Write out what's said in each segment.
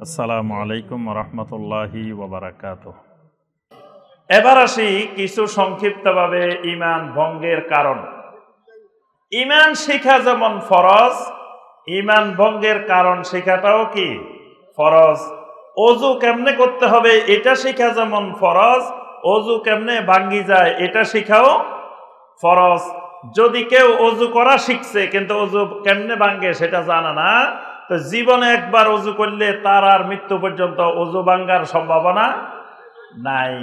আসসালামু আলাইকুম রহমতুল্লাহি ওয়াবারাকাতুহ। এবার আসি কিছু সংক্ষিপ্তভাবে ঈমান ভঙ্গের কারণ। ঈমান শিখা যেমন ফরজ, ঈমান ভঙ্গের কারণ শিখাটাও কি ফরজ। ওযু কেমনে করতে হবে এটা শিখা যেমন ফরজ, ওযু কেমনে ভাঙ্গি যায় এটা শিখাও ফরজ। যদি কেউ ওযু করা শিখছে কিন্তু ওযু কেমনে ভাঙ্গে সেটা জানা না, তো জীবনে একবার ওযু করলে তার আর মৃত্যু পর্যন্ত ওযু ভাঙ্গার সম্ভাবনা নাই,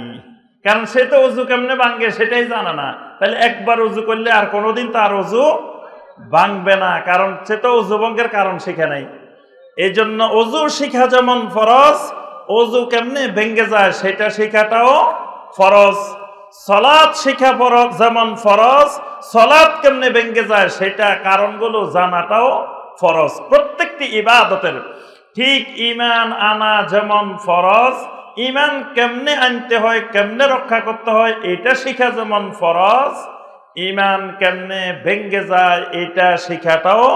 কারণ সে তো ওযু কেমনে ভাঙ্গে সেটাই জানা না। তাহলে একবার ওযু করলে আর কোনোদিন তার ওযু ভাঙবে না, কারণ সে তো ওযু ভঙ্গের কারণ শিখে নাই। এই জন্য ওযু শিখা যেমন ফরজ, ওযু কেমনে ভেঙ্গে যায় সেটা শিখাটাও ফরজ। সালাত শিখা ফরজ যেমন ফরজ, সালাত কেমনে ভেঙ্গে যায় সেটা কারণগুলো জানাটাও ফরজ। প্রত্যেকটি ইবাদতের ঠিক ঈমান আনা যেমন ফরজ, ঈমান কেমনে আনতে হয় কেমনে রক্ষা করতে হয় এটা শিখা যেমন ফরজ, ঈমান কেমনে ভেঙ্গে যায় এটা শিখাটাও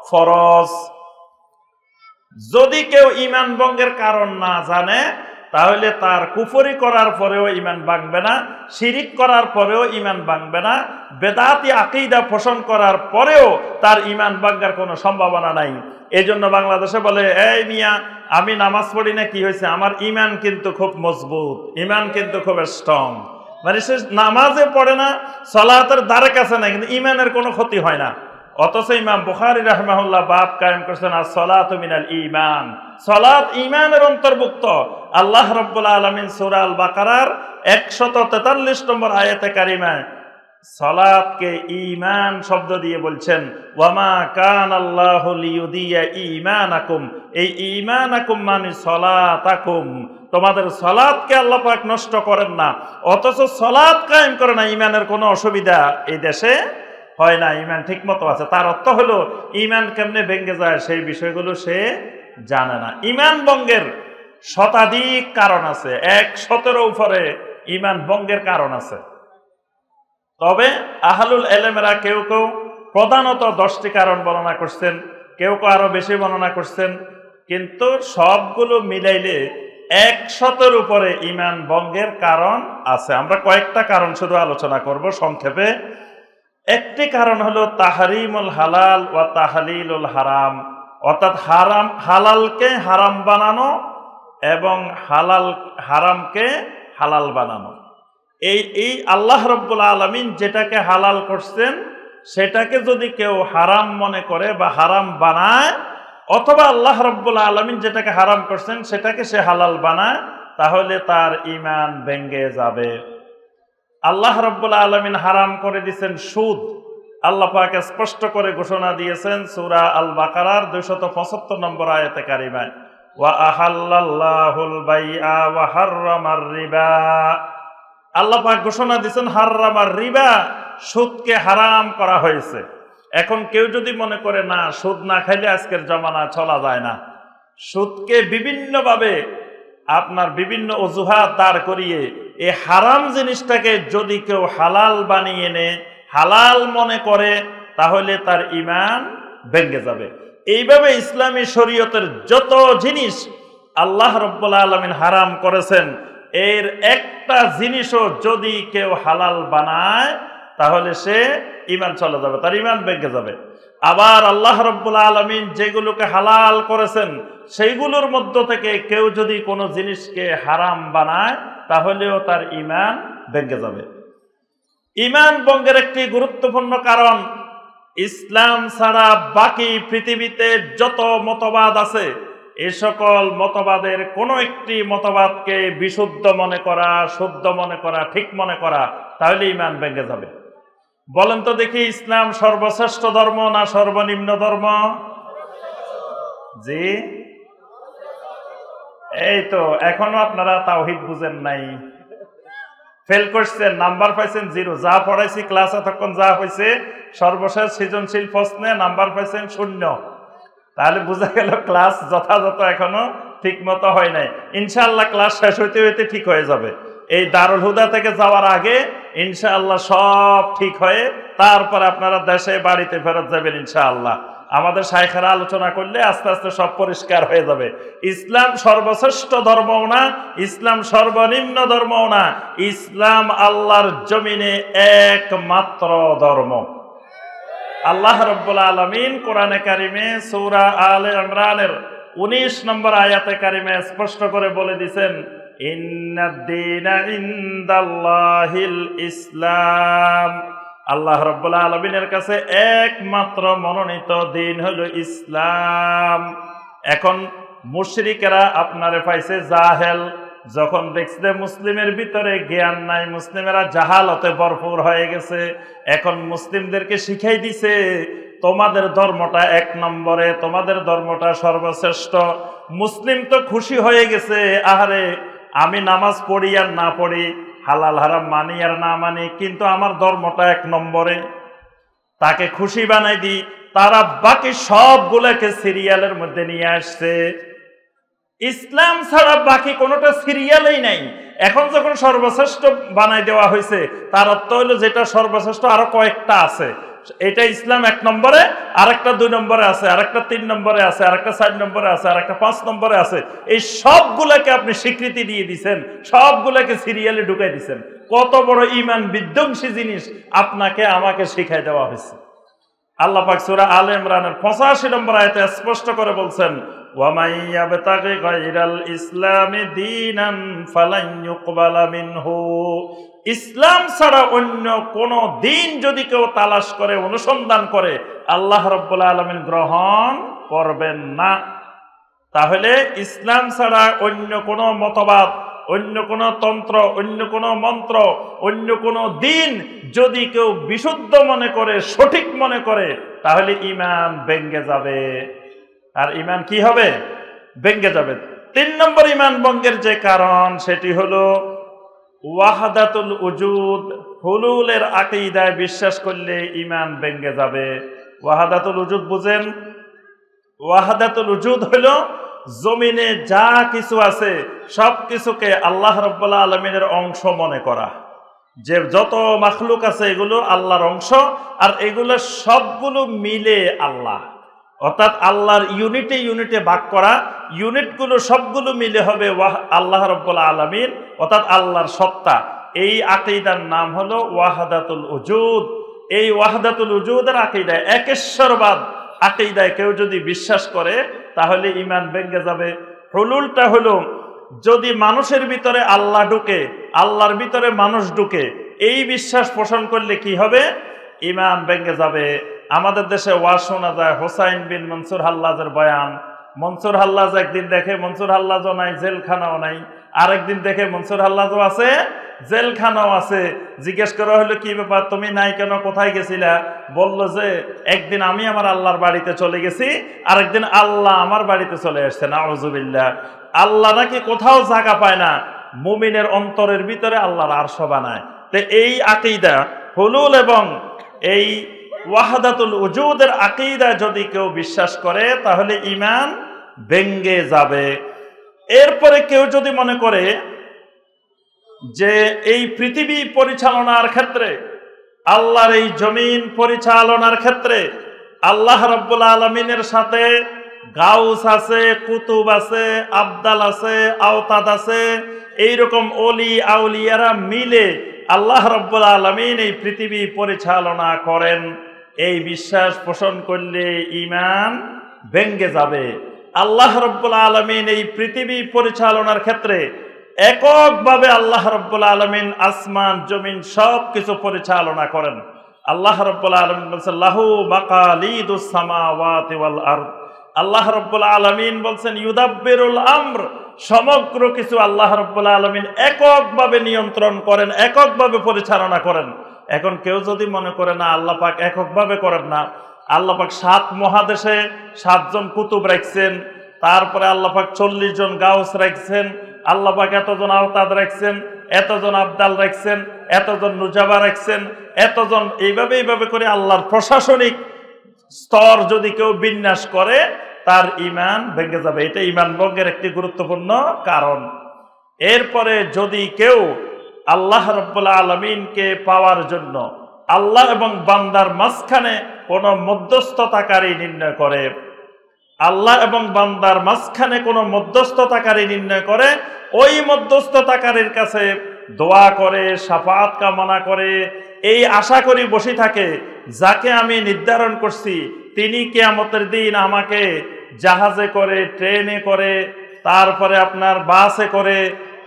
ফরজ। যদি কেউ ঈমান ভঙ্গের কারণ না জানে তাহলে তার কুফরি করার পরেও ঈমান ভাঙবে না, শিরিক করার পরেও ঈমান ভাঙবে না, বেদাতি আকীদা পোষণ করার পরেও তার ঈমান ভাঙার কোনো সম্ভাবনা নাই। এজন্য বাংলাদেশে বলে, এই মিয়া আমি নামাজ পড়ি না কি হয়েছে, আমার ঈমান কিন্তু খুব মজবুত, ঈমান কিন্তু খুব স্ট্রং। মানে সে নামাজে পড়ে না, সালাতের দ্বারে কাছে না, কিন্তু ঈমানের কোনো ক্ষতি হয় না। অথচ ইমাম বুখারী রাহিমাহুল্লাহ বাব কায়েম করেছেন আস-সালাতু মিনাল ঈমান, সালাত ঈমানের অন্তর্ভুক্ত। আল্লাহ রাব্বুল আলামিন সূরা আল বাকারার 143 নম্বর আয়াতে কারিমায় সালাতকে ঈমান শব্দ দিয়ে বলছেন, ওয়ামা কানাল্লাহু লিয়ুদিয়া ঈমানাকুম। এই ঈমানাকুম মানে সালাতাকুম, তোমাদের সালাতকে আল্লাহ পাক নষ্ট করেন না। অথচ সালাত কায়েম করে না, ঈমানের কোনো অসুবিধা এই দেশে হয় না, ঈমান ঠিক মতো আছে। তার অর্থ হলো ঈমান কেমনে ভেঙ্গে যায় সেই বিষয়গুলো সে জানে না। ঈমান ভঙ্গের শতাধিক কারণ আছে, 100-এর উপরে ঈমান ভঙ্গের কারণ আছে। তবে আহলুল ইলমেরা কেউ কেউ প্রধানত 10টি কারণ বর্ণনা করছেন, কেউ কেউ আরো বেশি বর্ণনা করছেন, কিন্তু সবগুলো মিলাইলে 100-এর উপরে ঈমান ভঙ্গের কারণ আছে। আমরা কয়েকটা কারণ শুধু আলোচনা করব সংক্ষেপে। একটি কারণ হলো তাহরিমুল হালাল ওয়া তাহলিলুল হারাম, অর্থাৎ হালালকে হারাম বানানো এবং হারামকে হালাল বানানো। এই আল্লাহ রাব্বুল আলামিন যেটাকে হালাল করছেন সেটাকে যদি কেউ হারাম মনে করে বা হারাম বানায়, অথবা আল্লাহ রাব্বুল আলামিন যেটাকে হারাম করছেন সেটাকে সে হালাল বানায়, তাহলে তার ঈমান ভেঙ্গে যাবে। আল্লাহ রাব্বুল আলামিন হারাম করে দিয়েছেন সুদ। আল্লাহ পাক স্পষ্ট করে ঘোষণা দিয়েছেন সূরা আল বাকারার 275 নম্বর আয়াতে কারিমায়, ওয়া আহাল্লাল্লাহুল বাইআ ওয়া হাররামার রিবা। আল্লাহ পাক ঘোষণা দিয়েছেন হাররামার রিবা, সুদকে হারাম করা হয়েছে। এখন কেউ যদি মনে করে না সুদ না খাইলে আজকের জমানা চলা যায় না, সুদকে বিভিন্নভাবে আপনার বিভিন্ন অজুহাত দাঁড় করিয়ে এই হারাম জিনিসটাকে যদি কেউ হালাল বানিয়ে নেয়, হালাল মনে করে, তাহলে তার ঈমান ভেঙ্গে যাবে। এইভাবে ইসলামী শরীয়তের যত জিনিস আল্লাহ রাব্বুল আলামিন হারাম করেছেন, এর একটা জিনিসও যদি কেউ হালাল বানায় তাহলে সে ঈমান চলে যাবে, তার ঈমান ভেঙ্গে যাবে। আবার আল্লাহ রাব্বুল আলামিন যেগুলোকে হালাল করেছেন সেইগুলোর মধ্য থেকে কেউ যদি কোনো জিনিসকে হারাম বানায় তাহলেও তার ঈমান ভেঙ্গে যাবে। ঈমান ভঙ্গের একটি গুরুত্বপূর্ণ কারণ, ইসলাম ছাড়া বাকি পৃথিবীতে যত মতবাদ আছে এ সকল মতবাদের কোনো একটি মতবাদকে বিশুদ্ধ মনে করা, শুদ্ধ মনে করা, ঠিক মনে করা, তাহলে ঈমান ভেঙ্গে যাবে। বলেন তো দেখি, ইসলাম সর্বশ্রেষ্ঠ ধর্ম না সর্বনিম্ন ধর্ম? জি, এই তো এখনো আপনারা তাওহীদ বুঝেন নাই, ফেল করছেন, নাম্বার পাইছেন 0। যা পড়াইছি ক্লাস এতক্ষণ যা হয়েছে সর্বশেষ সৃজনশীল প্রশ্নে নাম্বার পাইছেন 0। তাহলে বোঝা গেল ক্লাস যথাযথ এখনো ঠিক মতো হয় নাই। ইনশাআল্লাহ ক্লাস শেষ হইতে হইতে ঠিক হয়ে যাবে। এই দারুল হুদা থেকে যাওয়ার আগে ইনশাআল্লাহ সব ঠিক হয়ে তারপর আপনারা দেশে বাড়িতে ফেরত যাবেন ইনশাআল্লাহ। আমাদের শাইখেরা আলোচনা করলে আস্তে আস্তে সব পরিষ্কার হয়ে যাবে। ইসলাম সর্বশ্রেষ্ঠ ধর্মও না, ইসলাম সর্বনিম্ন ধর্মও না, ইসলাম আল্লাহর জমিনে একমাত্র ধর্ম। আল্লাহ রাব্বুল আলামিন কোরআনে কারিমে সূরা আলে ইমরানের 19 নম্বর আয়াতে কারিমে স্পষ্ট করে বলে দিয়েছেন, ইন্নাদ-দীনা ইনদাল্লাহিল ইসলাম। আল্লাহ রাব্বুল আলামিনের কাছে একমাত্র মনোনীত দিন হলো ইসলাম। এখন মুশরিকেরা আপনারে পাইছে জাহেল, যখন দেখছে মুসলিমের ভিতরে জ্ঞান নাই, মুসলিমেরা জাহালতে ভরপুর হয়ে গেছে, এখন মুসলিমদেরকে শিখাই দিছে তোমাদের ধর্মটা এক নম্বরে, তোমাদের ধর্মটা সর্বশ্রেষ্ঠ। মুসলিম তো খুশি হয়ে গেছে, আহারে আমি নামাজ পড়ি আর না পড়ি, হালাল হারাম মানি আর না মানি, কিন্তু আমার ধর্মটা এক নম্বরে, তাকে খুশি বানাই দিই। তারা বাকি সবগুলোকে সিরিয়ালের মধ্যে নিয়ে আসছে, ইসলাম ছাড়া বাকি কোনোটা সিরিয়ালেই নাই। এখন যখন সর্বশ্রেষ্ঠ বানাই দেওয়া হয়েছে, তার অর্থ হইলো যেটা সর্বশ্রেষ্ঠ আরো কয়েকটা আছে, এটা ইসলাম এক নম্বরে, আরেকটা 2 নম্বরে আছে, আরেকটা 3 নম্বরে আছে, আরেকটা 4 নম্বরে আছে, আরেকটা 5 নম্বরে আছে। এই সবগুলোকে আপনি স্বীকৃতি দিয়ে দিচ্ছেন, সবগুলোকে সিরিয়ালে ঢুকাই দিচ্ছেন। কত বড় ঈমান বিধ্বংসী জিনিস আপনাকে আমাকে শিখাই দেওয়া হয়েছে। আল্লাহ পাক সূরা আলে ইমরানের 85 নম্বর আয়াতে স্পষ্ট করে বলছেন, ওয়া মান ইয়াবতাগি গায়রাল ইসলামি দীনান ফালান ইউকবালা মিনহু। ইসলাম ছাড়া অন্য কোন দিন যদি কেউ তালাশ করে, অনুসন্ধান করে, আল্লাহ রাব্বুল আলামিন গ্রহণ করবেন না। তাহলে ইসলাম ছাড়া অন্য কোন মতবাদ, অন্য কোন তন্ত্র, অন্য কোন মন্ত্র, অন্য কোন দিন যদি কেউ বিশুদ্ধ মনে করে, সঠিক মনে করে, তাহলে ঈমান ভেঙে যাবে। আর ঈমান কি হবে? ভেঙে যাবে। 3 নম্বর ঈমান ভঙ্গের যে কারণ, সেটি হলো ওয়াহদাতুল উজুদ, হুলুলের আকীদায় বিশ্বাস করলে ঈমান ভেঙে যাবে। ওয়াহদাতুল উজুদ বুঝেন? ওয়াহদাতুল উজুদ হলো জমিনে যা কিছু আছে সব কিছুকে আল্লাহ রাব্বুল আলামিনের অংশ মনে করা, যে যত মাখলুক আছে এগুলো আল্লাহর অংশ, আর এগুলো সবগুলো মিলে আল্লাহ, অর্থাৎ আল্লাহর ইউনিটে ইউনিটে ভাগ করা, ইউনিটগুলো সবগুলো মিলে হবে আল্লাহ রাব্বুল আলামিন, অর্থাৎ আল্লাহর সত্তা। এই আকীদার নাম হলো ওয়াহদাতুল উজুদ। এই ওয়াহদাতুল উজুদের আকীদায়, একেশ্বরবাদ আকীদায় কেউ যদি বিশ্বাস করে, তাহলে ঈমান ভেঙে যাবে। হুলুলটা হলো যদি মানুষের ভিতরে আল্লাহ ঢুকে, আল্লাহর ভিতরে মানুষ ঢুকে, এই বিশ্বাস পোষণ করলে কি হবে? ঈমান ভেঙে যাবে। আমাদের দেশে ওয়াজ শোনা যায় হোসাইন বিন মনসুর হাল্লাজের বয়ান। মনসুর হাল্লাজ একদিন দেখে মনসুর হাল্লাজও নাই, জেলখানাও নাই, আরেকদিন দেখে মনসুর হাল্লাজও আছে, জেলখানাও আছে। জিজ্ঞেস করা হলো কি ব্যাপার, তুমি নাই কেন, কোথায় গেছিলা? বলল যে একদিন আমি আমার আল্লাহর বাড়িতে চলে গেছি, আরেকদিন আল্লাহ আমার বাড়িতে চলে আসছে। নাউজুবিল্লাহ। আল্লাহ নাকি কোথাও জায়গা পায় না, মুমিনের অন্তরের ভিতরে আল্লাহর আরশ বানায়। তো এই আকীদা হুলুল এবং এই ওয়াহদাতুল উজুদের আকীদা যদি কেউ বিশ্বাস করে, তাহলে ঈমান ভেঙে যাবে। এরপরে কেউ যদি মনে করে যে এই পৃথিবী পরিচালনার ক্ষেত্রে, আল্লাহর এই জমিন পরিচালনার ক্ষেত্রে আল্লাহ রাব্বুল আলামিনের সাথে গাউস আছে, কুতুব আছে, আবদাল আছে, আওতাদ আছে, এইরকম ওলি আউলিয়ারা মিলে আল্লাহ রাব্বুল আলামিন এই পৃথিবী পরিচালনা করেন, এই বিশ্বাস পোষণ করলে ঈমান ভেঙে যাবে। আল্লাহ রাব্বুল আলামিন এই পৃথিবী পরিচালনার ক্ষেত্রে এককভাবে আল্লাহ রাব্বুল আলামিন আসমান জমিন সব কিছু পরিচালনা করেন। আল্লাহ রাব্বুল আলামিন বলেছেন লাহু মাকালিদুস সামাওয়াতি ওয়াল আরদ। আল্লাহ রাব্বুল আলামিন বলেছেন ইউদাব্বিরুল আমর, সমগ্র কিছু আল্লাহ রাব্বুল আলামিন এককভাবে নিয়ন্ত্রণ করেন, এককভাবে পরিচালনা করেন। এখন কেউ যদি মনে করে না আল্লাহ পাক এককভাবে করেন না, আল্লাহ পাক 7 মহাদেশে 7 জন কুতুব রাখছেন, তারপরে আল্লাহ পাক 40 জন গাউস রাখছেন, আল্লাহ পাক এতজন আওতাদ রাখছেন, এতজন আবদাল রাখছেন, এতজন নুজাবা রাখছেন, এতজন, এইভাবে করে আল্লাহর প্রশাসনিক স্তর যদি কেউ বিন্যাস করে, তার ঈমান ভেঙে যাবে। এটা ঈমান ভঙ্গের একটি গুরুত্বপূর্ণ কারণ। এরপরে যদি কেউ আল্লাহ রাব্বুল আলামিনকে পাওয়ার জন্য আল্লাহ এবং বান্দার মাঝখানে কোনো মধ্যস্থতাকারী নির্ণয় করে, আল্লাহ এবং বান্দার মাঝখানে কোনো মধ্যস্থতাকারী নির্ণয় করে, ওই মধ্যস্থতাকারীর কাছে দোয়া করে, শাফাআত কামনা করে, এই আশা করি বসে থাকে যাকে আমি নির্ধারণ করছি তিনি কিয়ামতের দিন আমাকে জাহাজে করে, ট্রেনে করে, তারপরে আপনার বাসে করে,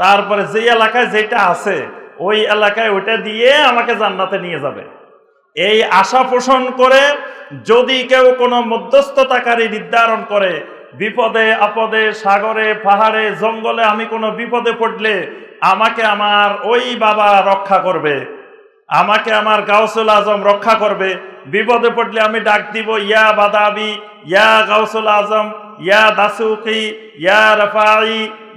তারপরে যে এলাকায় যেটা আছে ওই এলাকায় ওইটা দিয়ে আমাকে জান্নাতে নিয়ে যাবে। এই আশা পোষণ করে যদি কেউ কোনো মধ্যস্থতাকারী নির্ধারণ করে, বিপদে আপদে, সাগরে পাহাড়ে জঙ্গলে আমি কোনো বিপদে পড়লে আমাকে আমার ওই বাবা রক্ষা করবে, আমাকে আমার গাউসুল আজম রক্ষা করবে, বিপদে পড়লে আমি ডাক দিব ইয়া বাদাবি, ইয়া গাউসুল আজম, ইয়া দাসুকি, ইয়া রাফাই,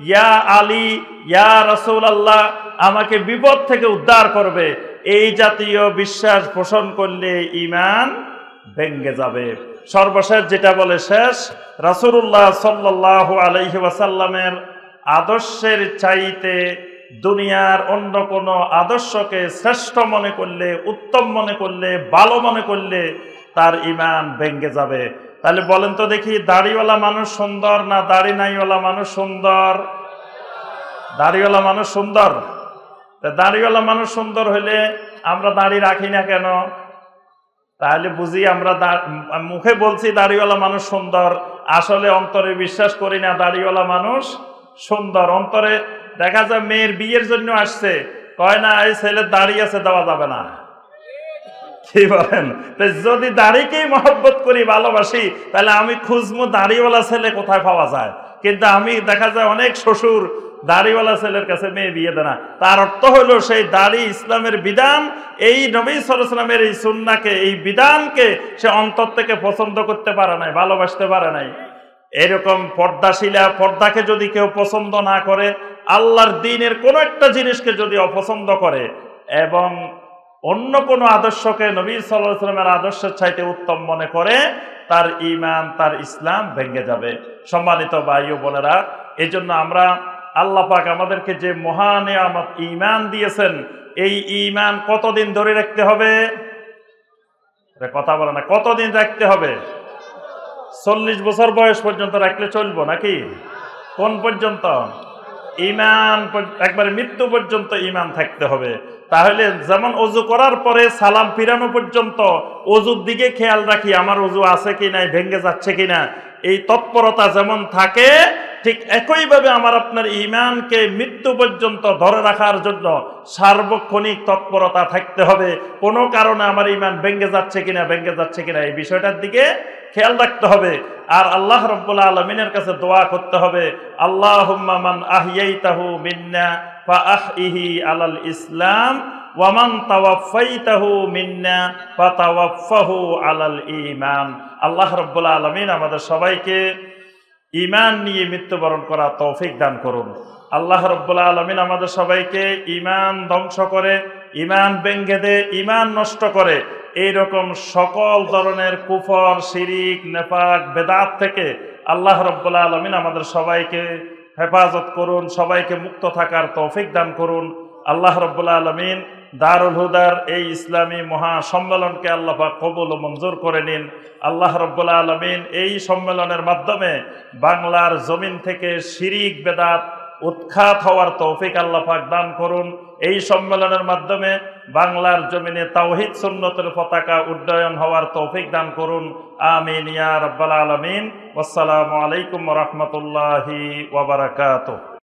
ইয়া আলী, ইয়া রাসূলুল্লাহ, আমাকে বিপদ থেকে উদ্ধার করবে। এই জাতীয় বিশ্বাস পোষণ করলে ঈমান ভেঙে যাবে। সর্বশেষ যেটা বলে শেষ, রাসূলুল্লাহ সাল্লাল্লাহু আলাইহি ওয়াসাল্লামের আদর্শের চাইতে দুনিয়ার অন্য কোনো আদর্শকে শ্রেষ্ঠ মনে করলে, উত্তম মনে করলে, ভালো মনে করলে তার ঈমান ভেঙে যাবে। তাহলে বলেন তো দেখি, দাড়িওয়ালা মানুষ সুন্দর না দাড়ি নাইওয়ালা মানুষ সুন্দর? দাড়িওয়ালা মানুষ সুন্দর। দাড়িওয়ালা মানুষ সুন্দর হইলে আমরা দাড়ি রাখি না কেন? তাহলে বুঝি আমরা মুখে বলছি দাড়িওয়ালা মানুষ সুন্দর, আসলে অন্তরে বিশ্বাস করি না দাড়িওয়ালা মানুষ সুন্দর। অন্তরে দেখা যায় মেয়ের বিয়ের জন্য আসছে, কয় না এই ছেলের দাড়ি আছে, দেওয়া যাবে না। কি বলেন? যদি দাড়িকেই মহব্বত করি, ভালোবাসি, তাহলে আমি খুঁজবো দাড়িওয়ালা ছেলে কোথায় পাওয়া যায়। কিন্তু আমি দেখা যায় অনেক শ্বশুর দাড়িওয়ালা ছেলের কাছে মেয়ে বিয়ে দেয় না। তার অর্থ হলো সেই দাড়ি ইসলামের বিধান, এই নবী সাল্লাল্লাহু আলাইহি ওয়াসাল্লামের এই সুন্নাহকে, এই বিধানকে সে অন্তর থেকে পছন্দ করতে পারে নাই, ভালোবাসতে পারে নাই। এরকম পর্দাশীলা, পর্দাকে যদি কেউ পছন্দ না করে, আল্লাহর দ্বীনের কোনো একটা জিনিসকে যদি অপছন্দ করে এবং অন্য কোনো আদর্শকে নবী সাল্লাল্লাহু আলাইহি ওয়াসাল্লামের আদর্শের চাইতে উত্তম মনে করে, তার ঈমান, তার ইসলাম ভেঙে যাবে। সম্মানিত ভাই ও বোনেরা, এই জন্য আমরা আল্লাহ পাক আমাদেরকে যে মহা নিয়ামত ঈমান দিয়েছেন, এই ঈমান কতদিন ধরে রাখতে হবে? কথা বলে না, কতদিন রাখতে হবে? 40 বছর বয়স পর্যন্ত রাখলে চলবো নাকি? কোন পর্যন্ত? ঈমান একবারে মৃত্যু পর্যন্ত ঈমান থাকতে হবে। তাহলে যেমন অজু করার পরে সালাম ফিরানো পর্যন্ত অজুর দিকে খেয়াল রাখি, আমার অজু আছে কি নাই, ভেঙে যাচ্ছে কিনা, এই তৎপরতা যেমন থাকে, ঠিক একইভাবে আমার আপনার ঈমানকে মৃত্যু পর্যন্ত ধরে রাখার জন্য সার্বক্ষণিক তৎপরতা থাকতে হবে। কোনো কারণে আমার ঈমান ভেঙে যাচ্ছে কিনা এই বিষয়টার দিকে খেয়াল রাখতে হবে। আর আল্লাহ রাব্বুল আলামিনের কাছে দোয়া করতে হবে, আল্লাহুম্মা মান আহইয়াইতাহু মিন্না ফাআহইহি আলাল ইসলাম ওয়া মান তাওয়াফাইতাহু মিন্না ফাতাওয়াফাহু আলাল ঈমান। আল্লাহ রাব্বুল আলামিন আমাদের সবাইকে ঈমান নিয়ে মৃত্যুবরণ করার তৌফিক দান করুন। আল্লাহ রাব্বুল আলামিন আমাদের সবাইকে ঈমান ধ্বংস করে, ঈমান ভেঙে দেয়, ঈমান নষ্ট করে, এইরকম সকল ধরনের কুফর, শিরিক, নেফাক, বেদাত থেকে আল্লাহ রাব্বুল আলামিন আমাদের সবাইকে হেফাজত করুন, সবাইকে মুক্ত থাকার তৌফিক দান করুন। আল্লাহ রাব্বুল আলামিন দারুল হুদার এই ইসলামী মহা সম্মেলনকে আল্লাহ পাক কবুল ও মঞ্জুর করে নিন। আল্লাহ রাব্বুল আলামিন এই সম্মেলনের মাধ্যমে বাংলার জমিন থেকে শিরিক, বেদাত উৎখাত হওয়ার তৌফিক আল্লাহ পাক দান করুন। এই সম্মেলনের মাধ্যমে বাংলার জমিনে তাওহীদ সুন্নতের পতাকা উড্ডয়ন হওয়ার তৌফিক দান করুন। আমিন ইয়া রাব্বাল আলামিন। ওয়াসসালামু আলাইকুম ওয়া রাহমাতুল্লাহি ওয়া বারাকাতুহু।